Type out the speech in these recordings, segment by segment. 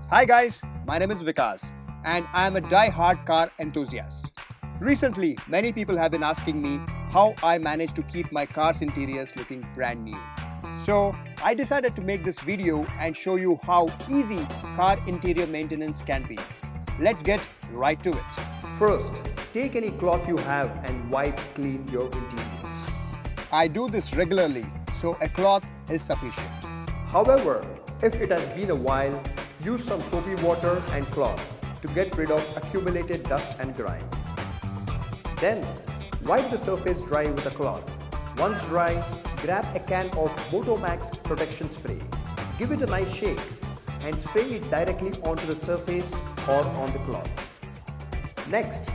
Hi guys, my name is Vikas and I am a die-hard car enthusiast. Recently, many people have been asking me how I manage to keep my car's interiors looking brand new. So, I decided to make this video and show you how easy car interior maintenance can be. Let's get right to it. First, take any cloth you have and wipe clean your interiors. I do this regularly, so a cloth is sufficient. However, if it has been a while, use some soapy water and cloth to get rid of accumulated dust and grime. Then, wipe the surface dry with a cloth. Once dry, grab a can of Motomax Protectant Spray. Give it a nice shake and spray it directly onto the surface or on the cloth. Next,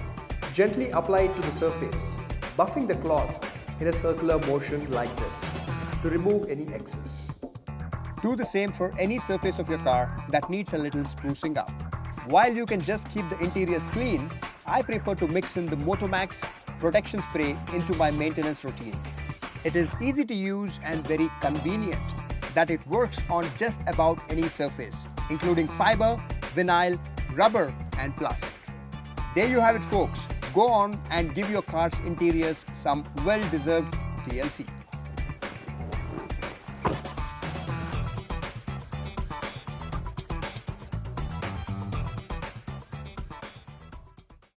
gently apply it to the surface, buffing the cloth in a circular motion like this to remove any excess. Do the same for any surface of your car that needs a little sprucing up. While you can just keep the interiors clean, I prefer to mix in the Motomax Protection Spray into my maintenance routine. It is easy to use and very convenient that it works on just about any surface, including fiber, vinyl, rubber, and plastic. There you have it, folks. Go on and give your car's interiors some well-deserved TLC.